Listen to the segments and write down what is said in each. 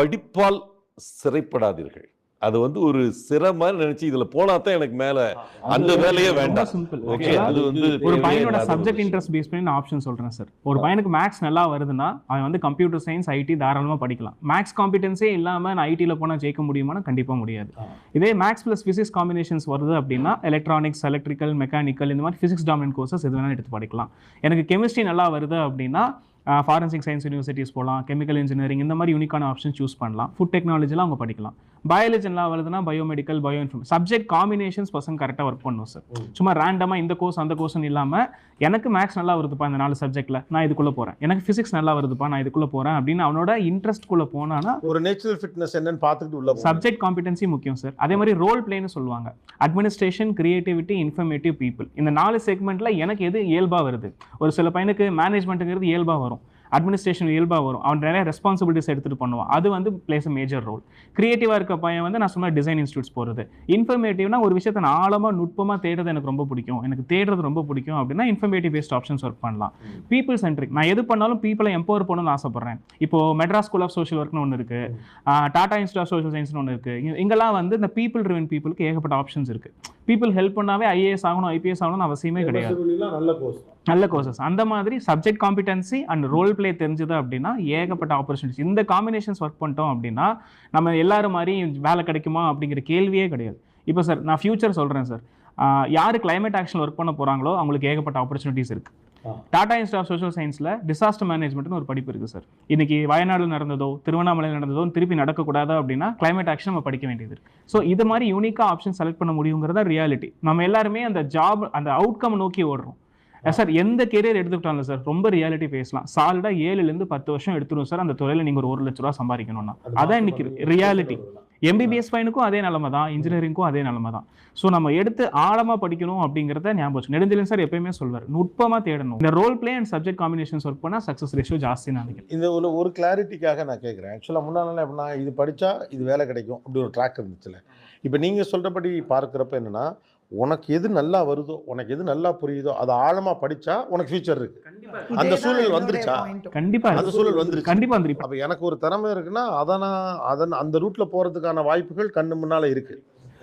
படிப்பால் சிறைப்படாதீர்கள். அது வந்து ஒரு சிறை மாதிரி நினைச்சு இதுல போனா தான் எனக்கு மேல அந்த வேலையே வேண்டாம். ஓகே, அது வந்து ஒரு பையனோட சப்ஜெக்ட் இன்ட்ரெஸ்ட் பேஸ் பண்ணி நான் ஆப்ஷன் சொல்றேன் சார். ஒரு பையனுக்கு மேக்ஸ் நல்லா வருதுன்னா அவன் வந்து கம்ப்யூட்டர் சயின்ஸ், ஐடி தாராளமா படிக்கலாம். மேக்ஸ் காம்பிடன்ஸே இல்லாம நான் ஐடில போனா ஜெயிக்க முடியுமானா கண்டிப்பா முடியாது. இதே மேக்ஸ் பிளஸ் பிசிக்ஸ் காம்பினேஷன்ஸ் வருது அப்படின்னா எலக்ட்ரானிக்ஸ், எலக்ட்ரிக்கல், மெக்கானிக்கல் இந்த மாதிரி பிசிக்ஸ் டாமினன்ட் கோர்சஸ் எது வேணாலும் எடுத்து படிக்கலாம். எனக்கு கெமிஸ்ட்ரி நல்லா வருது அப்படின்னா ஃபாரன்சிக் சயின்ஸ் யூனிவர்சிட்டிஸ் போகலாம், கெமிக்கல் இன்ஜினியரிங் இந்த மாதிரி யூனிக்கான ஆப்ஷன் சூஸ் பண்ணலாம். ஃபுட் டெக்னாலஜிலாம் அவங்க படிக்கலாம். பயாலஜி நல்லா வருதுன்னா biomedical, bio information subject combinations பசங்க கரெக்டாக ஒர்க் பண்ணும் சார். சும்மா ரேண்டமாக இந்த கோர்ஸ் அந்த கோர்ஸ்னு இல்லாமல் எனக்கு மேக்ஸ் நல்லா வருதுப்பா இந்த 4 சப்ஜெக்ட்ல நான் இதுக்குள்ளே போகிறேன், எனக்கு ஃபிசிக்ஸ் நல்லா வருதுப்பா நான் இதுக்குள்ளே போகிறேன் அப்படின்னு அவனோட இன்ட்ரெஸ்ட்குள்ளே போனான்னா ஒரு நேச்சுரல் ஃபிட்னஸ் என்னன்னு பார்த்துட்டு உள்ள சப்ஜெக்ட் காம்பிடன்சி முக்கியம் சார். அதே மாதிரி ரோல் பிளேன்னு சொல்லுவாங்க. Administration, creativity, informative, people. இந்த 4 செக்மெண்ட்ல எனக்கு எது இயல்பாக வருது. ஒரு சில பையனுக்கு மேனேஜ்மெண்ட்டுங்கிறது இயல்பாக வரும், அட்மினிஸ்ட்ரேஷன் இயல்பாக வரும், அவன் நிறைய ரெஸ்பான்சிபிலிட்டிஸ் எடுத்துகிட்டு பண்ணுவான். அது வந்து பிளேஸ் அ மேஜர் ரோல். கிரியேட்டிவாக இருக்க பையன் வந்து நான் சொன்ன டிசைன் இன்ஸ்டியூட்ஸ் போகிறது. இன்ஃபர்மேட்டிவ்னா ஒரு விஷயத்தை நான் ஆழமாக நுட்பமாக தேடுறது எனக்கு ரொம்ப பிடிக்கும், எனக்கு தேடுறது ரொம்ப பிடிக்கும் அப்படின்னா இன்ஃபர்மேட்டிவ் பேஸ்ட் ஆப்ஷன்ஸ் ஒர்க் பண்ணலாம். பீப்புள் சென்ட்ரிக், நான் எது பண்ணாலும் பீப்புளை எம்பவர் பண்ணணும்னு ஆசைப்படுறேன். இப்போ மெட்ராஸ் ஸ்கூல் ஆஃப் சோஷியல் ஒர்க்னு ஒன்று இருக்குது, டாடா இன்ஸ்டியூட் ஆஃப் சோஷியல் சயின்ஸ்னு ஒன்று இருக்குது. இங்கெல்லாம் வந்து இந்த பீப்புள் ட்ரிவன் பீப்புளுக்கு ஏகப்பட்ட ஆப்ஷன்ஸ் இருக்குது. பீப்புள் ஹெல்ப் பண்ணாவே ஐஏஎஸ் ஆகணும், ஐபிஎஸ் ஆகணும்னு அவசியமே கிடையாது. நல்ல கோர்சஸ். அந்த மாதிரி subject competency and role play தெரிஞ்சது அப்படின்னா ஏகப்பட்ட ஆப்பர்ச்சுனிட்டிஸ். இந்த காம்பினேஷன்ஸ் ஒர்க் பண்ணிட்டோம் அப்படின்னா நம்ம எல்லாரும் மாதிரி வேலை கிடைக்குமா அப்படிங்கிற கேள்வியே கிடையாது. இப்போ சார் நான் ஃபியூச்சர் சொல்கிறேன் சார். யார் கிளைமேட் ஆக்ஷன் ஒர்க் பண்ண போகிறாங்களோ அவங்களுக்கு ஏகப்பட்ட ஆப்பர்ச்சுனிட்டிஸ் இருக்குது. டாடா இன்ஸ்டியூட் ஆஃப் சோஷியல் சயின்ஸில் டிசாஸ்டர் மேனேஜ்மெண்ட்னு ஒரு படிப்பு இருக்குது சார். இன்னைக்கு வயநாடு நடந்ததோ திருவண்ணாமலை நடந்ததோ திருப்பி நடக்கக்கூடாது அப்படின்னா கிளைமேட் ஆக்ஷன் நம்ம படிக்க வேண்டியது இருக்கு. ஸோ இது மாதிரி யூனிக்காக ஆப்ஷன் செலக்ட் பண்ண முடியுங்கிறத ரியாலிட்டி. நம்ம எல்லாருமே அந்த ஜாப் அந்த அவுட்கம் நோக்கி ஓடுறோம் சார். எந்த கெரியர் எடுத்துக்கிட்டாலும் சார் ரொம்ப ரியாலிட்டி பேசலாம். சாலிடா 7 to 10 வருஷம் எடுத்துரும் சார் அந்த துறையில் நீங்கள் ஒரு 1 லட்ச ரூபா சம்பாதிக்கணும்னா. அதான் இன்னைக்கு ரியாலிட்டி. எம்பிபிஎஸ் பையனுக்கும் அதே நிலைமை தான், இன்ஜினியரிங்கும் அதே நிலைமை தான். ஸோ நம்ம எடுத்து ஆழமாக படிக்கணும் அப்படிங்கிறத ஞாபகம் வச்சு நெடுஞ்செழியன் சார் எப்பயுமே சொல்வார், நுட்பமாக தேடணும். இந்த role play and subject combinations work பண்ணால் சக்ஸஸ் ரேஷியோ ஜாஸ்தி நினைக்கிறேன். இந்த ஒரு கிளாரிட்டிக்காக நான் கேட்குறேன். ஆக்சுவலாக முன்னாள் எப்படின்னா இது படித்தா இது வேலை கிடைக்கும் அப்படி ஒரு ட்ராக் இருந்துச்சுல. இப்போ நீங்கள் சொல்கிறபடி பார்க்குறப்ப என்னென்னா உனக்கு எது நல்லா வருதோ, உனக்கு எது நல்லா புரியுதோ அதை ஆழமா படிச்சா உனக்கு ஃபியூச்சர் இருக்கு. அந்த சூழல் வந்துருச்சா? கண்டிப்பா அந்த சூழல் வந்துருச்சு. கண்டிப்பா வந்துருக்கு. அப்ப எனக்கு ஒரு திறமை இருக்குன்னா அதன் அந்த ரூட்ல போறதுக்கான வாய்ப்புகள் கண்ணு முன்னால இருக்கு.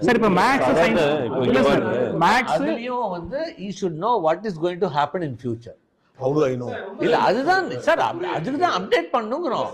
சார் இப்போ மேக்ஸ் சயின்ஸ் மேக்ஸ் அதுலயும் வந்து you should know what is going to happen in future. How do I know? இல்ல அதுதான் சார், அதுக்கு தான் அப்டேட் பண்ணுங்கிறோம்.